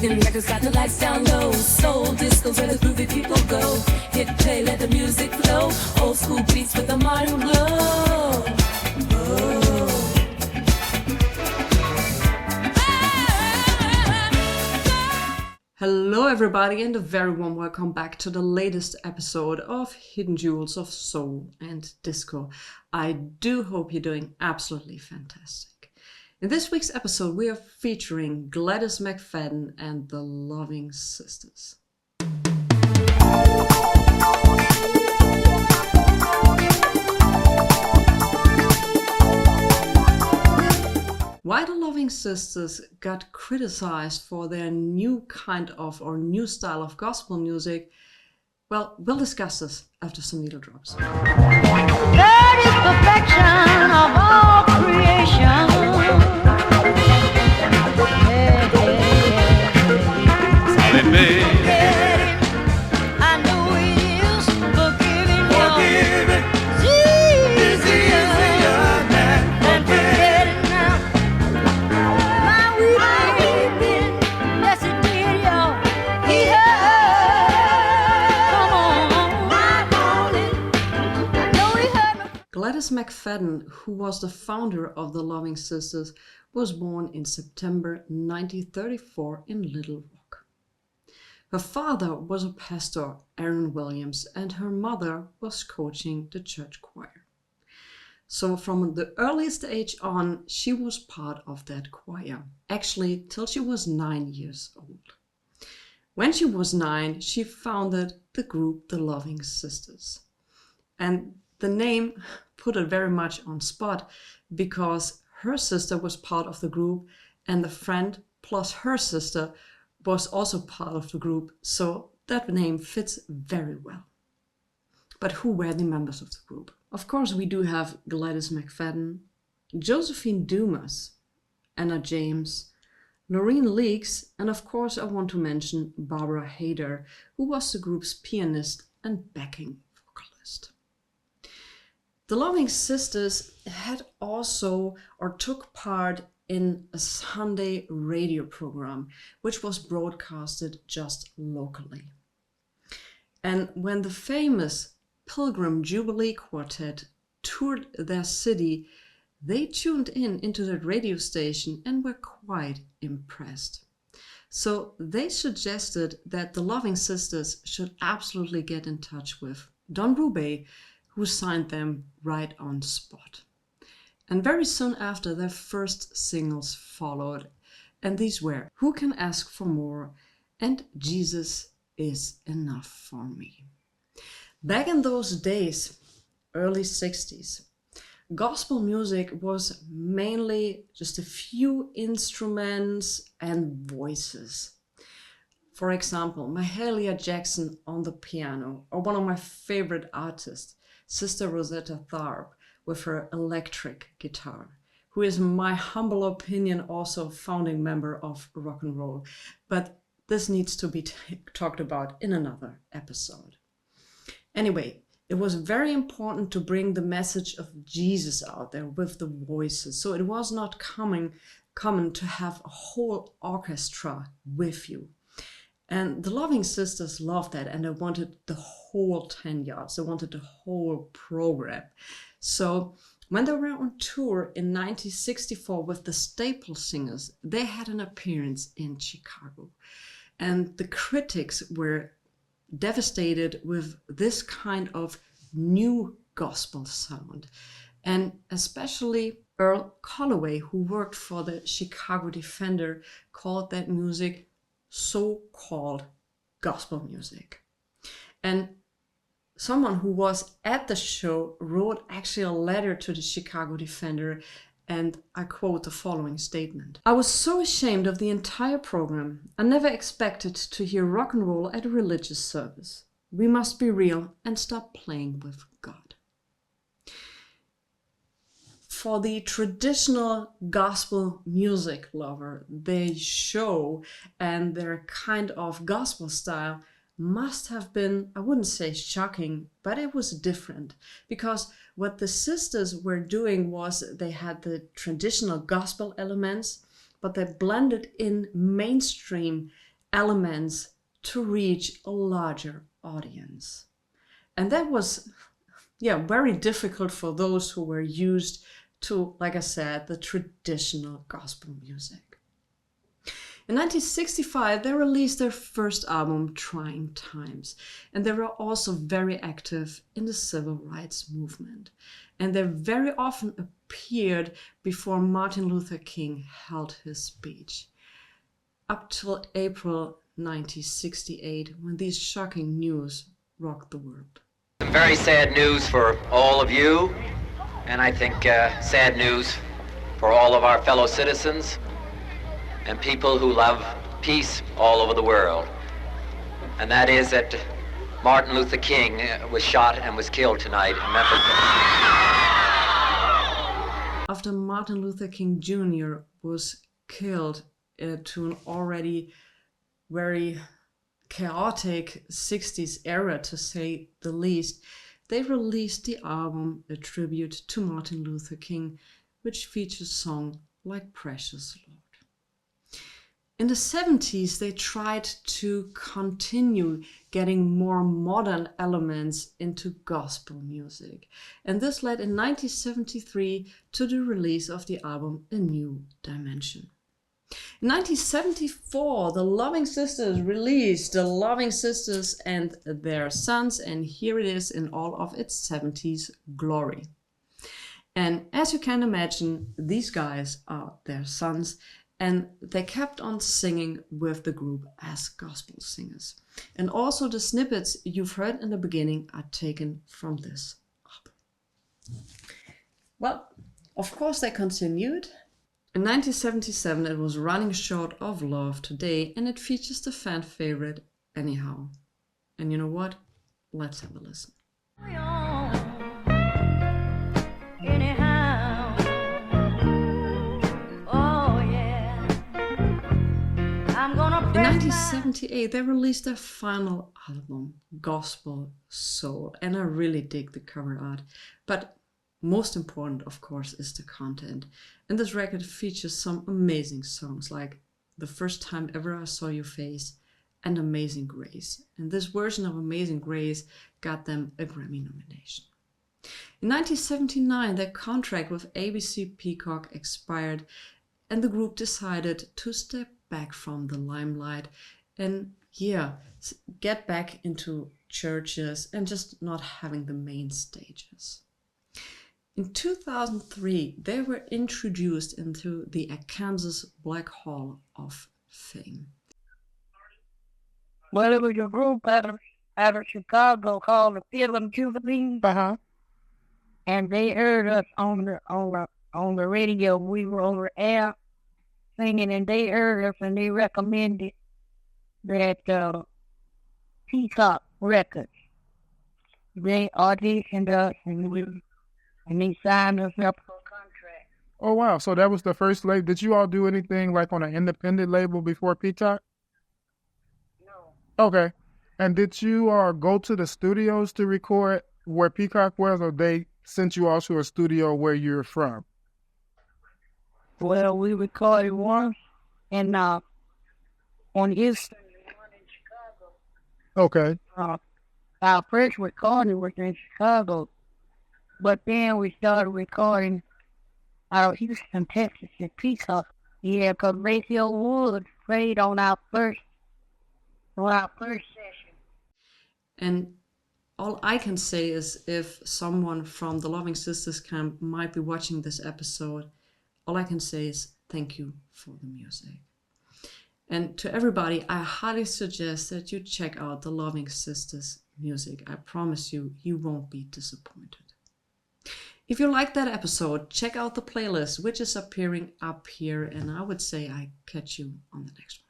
Mexican records got the lights down low. Souldisco where the groovy people go. Hit play, let the music flow. Old school beats with a modern glow. Hello everybody and a very warm welcome back to the latest episode of Hidden Jewels of Soul and Disco. I do hope you're doing absolutely fantastic. In this week's episode we are featuring Gladys McFadden and the Loving Sisters. Why the Loving Sisters got criticized for their new style of gospel music, well, we'll discuss this after some needle drops. That is perfection of all creation. Solid babe. I know it is forgiving. It's easier than forgetting now. My weeping, yes it did, y'all. Come on, I know he heard me. Gladys McFadden, who was the founder of the Loving Sisters, was born in September 1934 in Little Rock. Her father was a pastor, Aaron Williams, and her mother was coaching the church choir. So from the earliest age on, she was part of that choir, actually till she was 9 years old. When she was 9, she founded the group The Loving Sisters. And the name put it very much on spot because her sister was part of the group and the friend plus her sister was also part of the group, so that name fits very well. But who were the members of the group? Of course we do have Gladys McFadden, Josephine Dumas, Anna James, Noreen Leakes, and of course I want to mention Barbara Hader, who was the group's pianist and backing vocalist. The Loving Sisters had also or took part in a Sunday radio program, which was broadcasted just locally. And when the famous Pilgrim Jubilee Quartet toured their city, they tuned into that radio station and were quite impressed. So they suggested that the Loving Sisters should absolutely get in touch with Don Rubey, who signed them right on spot. And very soon after, their first singles followed, and these were Who Can Ask for More and Jesus Is Enough for Me. Back in those days, early 60s, gospel music was mainly just a few instruments and voices. For example, Mahalia Jackson on the piano, or one of my favorite artists, Sister Rosetta Tharpe, with her electric guitar, who is, in my humble opinion, also a founding member of rock and roll. But this needs to be talked about in another episode. Anyway, it was very important to bring the message of Jesus out there with the voices. So it was not common to have a whole orchestra with you. And the Loving Sisters loved that, and they wanted the whole 10 yards. They wanted the whole program. So when they were on tour in 1964 with the Staple Singers, they had an appearance in Chicago. And the critics were devastated with this kind of new gospel sound. And especially Earl Colloway, who worked for the Chicago Defender, called that music so-called gospel music. And someone who was at the show wrote actually a letter to the Chicago Defender, and I quote the following statement. I was so ashamed of the entire program. I never expected to hear rock and roll at a religious service. We must be real and stop playing with God. For the traditional gospel music lover, their show and their kind of gospel style must have been, I wouldn't say shocking, but it was different. Because what the sisters were doing was they had the traditional gospel elements, but they blended in mainstream elements to reach a larger audience. And that was, very difficult for those who were used to, like I said, the traditional gospel music. In 1965, they released their first album, Trying Times, and they were also very active in the civil rights movement. And they very often appeared before Martin Luther King held his speech, up till April 1968, when these shocking news rocked the world. Very sad news for all of you, and I think sad news for all of our fellow citizens and people who love peace all over the world. And that is that Martin Luther King was shot and was killed tonight in Memphis. After Martin Luther King Jr. was killed to an already very chaotic 60s era, to say the least, they released the album A Tribute to Martin Luther King, which features songs like Precious Lord. In the 70s, they tried to continue getting more modern elements into gospel music. And this led in 1973 to the release of the album A New Dimension. In 1974, the Loving Sisters released The Loving Sisters and Their Sons, and here it is in all of its 70s glory. And as you can imagine, these guys are their sons, and they kept on singing with the group as gospel singers. And also the snippets you've heard in the beginning are taken from this album. Well, of course they continued. In 1977 it was Running Short of Love Today, and it features the fan favorite Anyhow. And you know what? Let's have a listen. In 1978, they released their final album, Gospel Soul, and I really dig the cover art. But most important, of course, is the content. And this record features some amazing songs like The First Time Ever I Saw Your Face and Amazing Grace. And this version of Amazing Grace got them a Grammy nomination. In 1979, their contract with ABC Peacock expired, and the group decided to step back from the limelight and get back into churches and just not having the main stages. In 2003, they were introduced into the Arkansas Black Hall of Fame. Well, it was a group out of Chicago called the vinylcommunity. And they heard us on the radio. We were over air singing, and they heard us, and they recommended that Peacock Records. They auditioned us, and they signed us up for a contract. Oh, wow. So that was the first label. Did you all do anything like on an independent label before Peacock? No. Okay. And did you go to the studios to record where Peacock was, or they sent you all to a studio where you're from? Well, we recorded one on Houston and one in Chicago. Okay. Our first recording was in Chicago, but then we started recording out of Houston, Texas at Peacock. Yeah, because Rayfield Woods played on our first session. And all I can say is, if someone from the Loving Sisters camp might be watching this episode, all I can say is thank you for the music. And to everybody, I highly suggest that you check out the Loving Sisters music. I promise you, you won't be disappointed. If you like that episode, check out the playlist, which is appearing up here, and I would say I catch you on the next one.